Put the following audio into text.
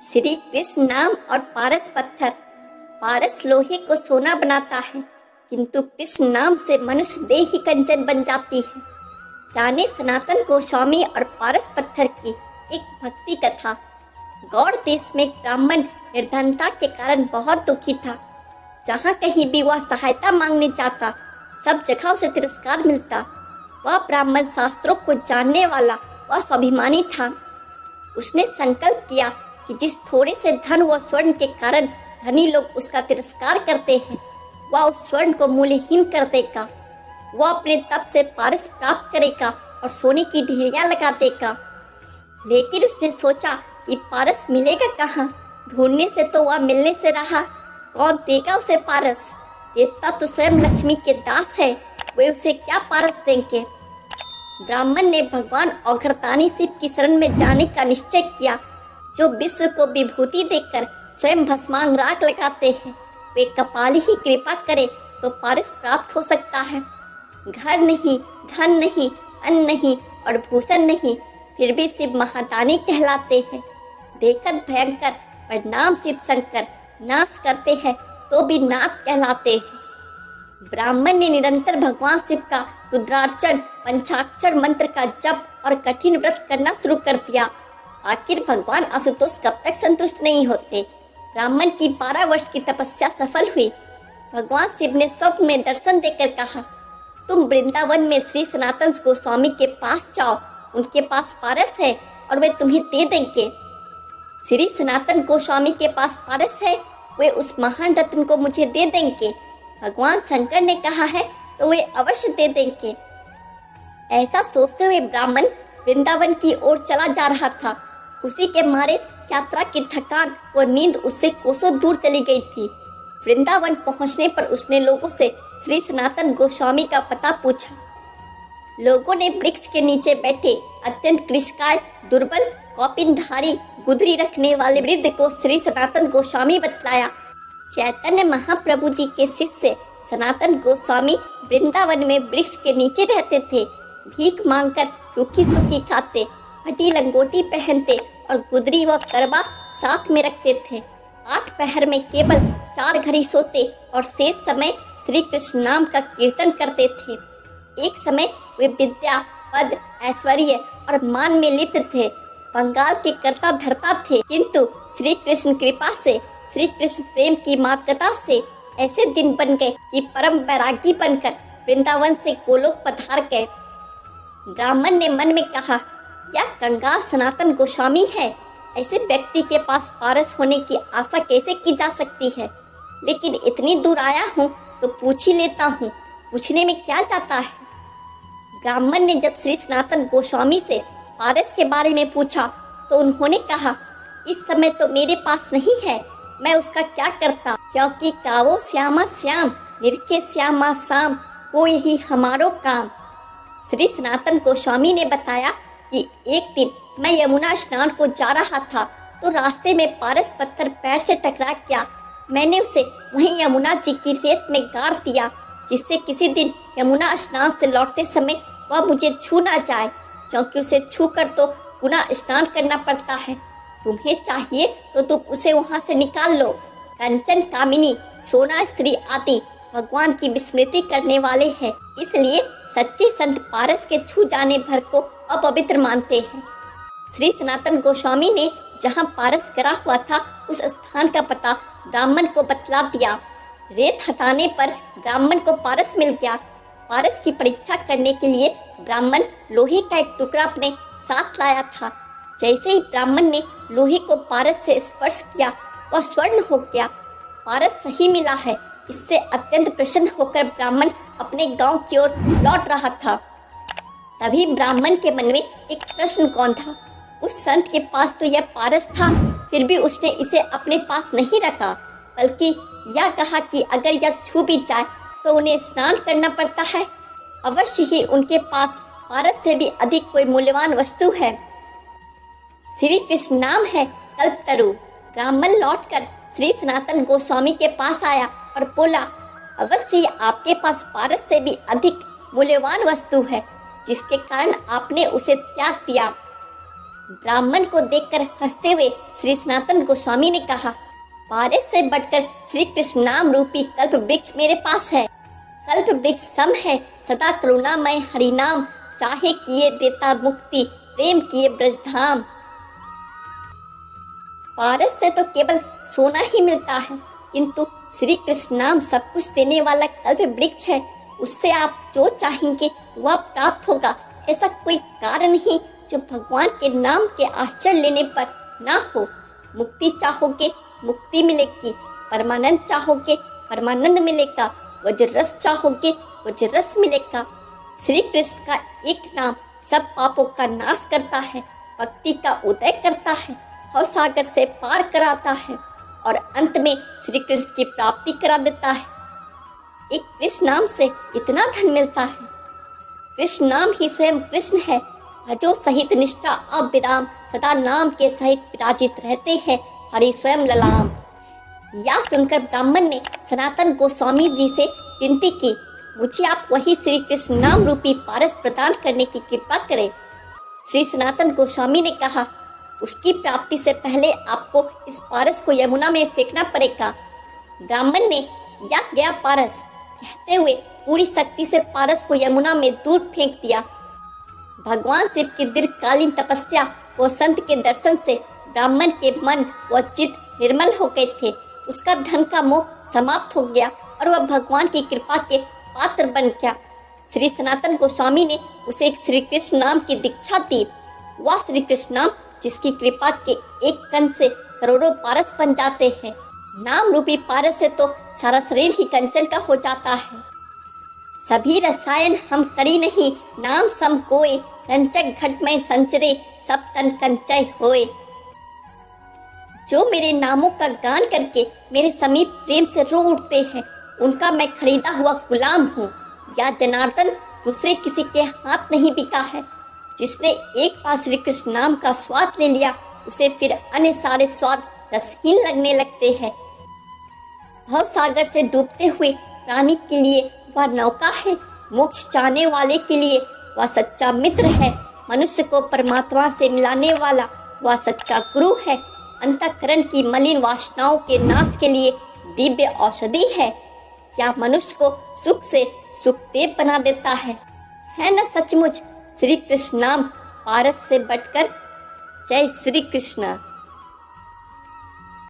श्री कृष्ण नाम और पारस पत्थर। पारस लोहे को सोना बनाता है, किंतु कृष्ण नाम से मनुष्य देह ही कंचन बन जाती है। जाने सनातन गोस्वामी और पारस पत्थर की एक भक्ति कथा। गौड़ देश में एक ब्राह्मण निर्धनता के कारण बहुत दुखी था। जहाँ कहीं भी वह सहायता मांगने जाता, सब जगह उसे तिरस्कार मिलता। वह ब्राह्मण शास्त्रों को जानने वाला व स्वाभिमानी था। उसने संकल्प किया कि जिस थोड़े से धन व स्वर्ण के कारण धनी लोग उसका तिरस्कार करते हैं, वह उस स्वर्ण को मूल्यहीन कर देगा। वह अपने तप से पारस प्राप्त करेगा और सोने की ढेरियां लगा देगा। लेकिन उसने सोचा कि पारस मिलेगा कहाँ? ढूंढने से तो वह मिलने से रहा। कौन देगा उसे पारस? देवता तो स्वयं लक्ष्मी के दास है, वे उसे क्या पारस देंगे? ब्राह्मण ने भगवान औघरदानी शिव की शरण में जाने का निश्चय किया, जो विश्व को विभूति देकर स्वयं भस्मांग राग लगाते हैं। वे कपाल ही कृपा करे तो पारस प्राप्त हो सकता है। घर नहीं, धन नहीं, अन्न नहीं और भूषण नहीं, फिर भी शिव महादानी कहलाते हैं। देखत भयंकर पर नाम शिव शंकर, नाश करते हैं तो भी नाथ कहलाते हैं। ब्राह्मण ने निरंतर भगवान शिव का रुद्रार्चन, पंचाक्षर मंत्र का जप और कठिन व्रत करना शुरू कर दिया। आखिर भगवान आशुतोष कब तक संतुष्ट नहीं होते। ब्राह्मण की 12 वर्ष की तपस्या सफल हुई। भगवान शिव ने स्वप्न में दर्शन देकर कहा, तुम वृंदावन में श्री सनातन गोस्वामी के पास जाओ, उनके पास पारस है और वे तुम्हें दे देंगे। श्री सनातन गोस्वामी के पास पारस है, वे उस महान रत्न को मुझे दे देंगे। भगवान शंकर ने कहा है तो वे अवश्य दे देंगे। ऐसा सोचते हुए ब्राह्मण वृंदावन की ओर चला जा रहा था। खुशी के मारे यात्रा की थकान और नींद उससे कोसों दूर चली गई थी। वृंदावन पहुंचने पर उसने लोगों से श्री सनातन गोस्वामी का पता पूछा। लोगों ने वृक्ष के नीचे बैठे अत्यंत कृशकाय, दुर्बल, कौपिनधारी, गुदरी रखने वाले वृद्ध को श्री सनातन गोस्वामी बतलाया। चैतन्य महाप्रभु जी के शिष्य सनातन गोस्वामी वृंदावन में वृक्ष के नीचे रहते थे। भीख मांगकर रूखी सूखी खाते, फटी लंगोटी पहनते और गुदरी व करवा साथ में रखते थे। 8 पहर में केवल 4 घड़ी सोते और शेष समय श्री कृष्ण नाम का कीर्तन करते थे। एक समय वे विद्या, पद, ऐश्वर्य और मान में लिप्त थे। बंगाल के कर्ता धर्ता थे, किंतु श्री कृष्ण कृपा से, श्री कृष्ण प्रेम की मातकता से ऐसे दिन बन गए कि परम वैरागी बनकर वृंदावन से गोलोक पधार गए। ब्राह्मण ने मन में कहा, क्या कंगाल सनातन गोस्वामी है? ऐसे व्यक्ति के पास पारस होने की आशा कैसे की जा सकती है? लेकिन इतनी दूर आया हूँ तो पूछ ही लेता हूँ, पूछने में क्या जाता है। ब्राह्मण ने जब श्री सनातन गोस्वामी से पारस के बारे में पूछा तो उन्होंने कहा, इस समय तो मेरे पास नहीं है, मैं उसका क्या करता? क्योंकि कावो श्यामा श्याम, निरखे श्यामा शाम, वो यही हमारो काम। श्री सनातन गोस्वामी ने बताया कि एक दिन मैं यमुना स्नान को जा रहा था तो रास्ते में पारस पत्थर पैर से टकरा गया। मैंने उसे वहीं यमुना जी की रेत में गाड़ दिया, जिससे किसी दिन यमुना स्नान से लौटते समय वह मुझे छू ना जाए, क्योंकि उसे छू कर तो पुनः स्नान करना पड़ता है। तुम्हें चाहिए तो तुम उसे वहाँ से निकाल लो। कंचन, कामिनी, सोना स्त्री आदि भगवान की विस्मृति करने वाले हैं, इसलिए सच्चे संत पारस के छू जाने भर को अपवित्र मानते हैं। श्री सनातन गोस्वामी ने जहाँ पारस गिरा हुआ था उस स्थान का पता ब्राह्मण को बतला दिया। रेत हटाने पर ब्राह्मण को पारस मिल गया। पारस की परीक्षा करने के लिए ब्राह्मण लोहे का एक टुकड़ा अपने साथ लाया था। जैसे ही ब्राह्मण ने लोहे को पारस से स्पर्श किया, वह स्वर्ण हो गया। पारस सही मिला है, इससे अत्यंत प्रसन्न होकर ब्राह्मण अपने गांव की ओर लौट रहा था। तभी ब्राह्मण के मन में एक प्रश्न कौन था। उस संत के पास तो यह पारस था, फिर भी उसने इसे अपने पास नहीं रखा, बल्कि यह कहा कि अगर यह छू भी जाए तो उन्हें स्नान करना पड़ता है। अवश्य ही उनके पास पारस से भी अधिक कोई मूल्यवान वस्तु है। श्री कृष्ण नाम है कल्पतरु। ब्राह्मण लौटकर श्री सनातन गोस्वामी के पास आया और बोला, अवश्य ही आपके पास पारस से भी अधिक मूल्यवान वस्तु है, जिसके कारण आपने उसे त्याग दिया। ब्राह्मण को देखकर हंसते हुए श्री सनातन गोस्वामी ने कहा, पारस से बढ़कर श्री कृष्ण नाम रूपी कल्प वृक्ष मेरे पास है। कल्प वृक्ष सम है सदा करुणामय हरिनाम, चाहे किए देता मुक्ति प्रेम किए ब्रजधाम। पारस से तो केवल सोना ही मिलता है, किंतु श्री कृष्ण नाम सब कुछ देने वाला कल्प वृक्ष है। उससे आप जो चाहेंगे वह प्राप्त होगा। ऐसा कोई कारण नहीं जो भगवान के नाम के आश्रय लेने पर ना हो। मुक्ति चाहोगे मुक्ति मिलेगी, परमानंद चाहोगे परमानंद मिलेगा, वज्ररस चाहोगे वज्ररस मिलेगा। श्री कृष्ण का एक नाम सब पापों का नाश करता है, भक्ति का उदय करता है, भव सागर से पार कराता है और अंत में श्री कृष्ण की प्राप्ति करा देता है। एक कृष्ण नाम से इतना धन मिलता है। कृष्ण नाम ही स्वयं कृष्ण है। भजो सहित निष्ठा अविराम, सदा नाम के सहित विराजित रहते हैं हरि स्वयं ललाम। यह सुनकर ब्राह्मण ने सनातन गोस्वामी जी से विनती की, मुझे आप वही श्री कृष्ण नाम रूपी पारस प्रदान करने की कृपा करें। श्री सनातन गोस्वामी ने कहा, उसकी प्राप्ति से पहले आपको इस पारस को यमुना में फेंकना पड़ेगा। ब्राह्मण ने या गया पारस कहते हुए पूरी शक्ति से पारस को यमुना में दूर फेंक दिया। भगवान शिव की दीर्घकालीन तपस्या व संत के दर्शन से ब्राह्मण के मन व चित्त निर्मल हो गए थे। उसका धन का मोह समाप्त हो गया और वह भगवान की कृपा के पात्र बन गया। श्री सनातन गोस्वामी ने उसे श्री कृष्ण नाम की दीक्षा दी। वह श्री कृष्ण नाम जिसकी कृपा के एक कण से करोड़ों पारस बन जाते हैं। नाम रूपी पारस से तो सारा शरीर ही कंचन का हो जाता है। सभी रसायन हम करी नहीं, नाम सम कोय, कंचक घट में संचरे, सब तन कंचय होए। जो मेरे नामों का गान करके मेरे समीप प्रेम से रो उठते हैं, उनका मैं खरीदा हुआ गुलाम हूँ। या जनार्दन दूसरे किसी के हाथ नहीं बिका है। जिसने एक बार श्री कृष्ण नाम का स्वाद ले लिया, उसे फिर अन्य सारे स्वाद रसहीन लगने लगते हैं। भव सागर से डूबते हुए प्राणी के लिए वह नौका है, मोक्ष चाहने वाले के लिए वह सच्चा मित्र है, मनुष्य को परमात्मा से मिलाने वाला वह सच्चा गुरु है, अंतःकरण की मलिन वासनाओं के नाश के लिए दिव्य औषधि है, या मनुष्य को सुख से सुखदेव बना देता है न सचमुच श्री कृष्ण नाम पारस से बढ़कर। जय श्री कृष्ण।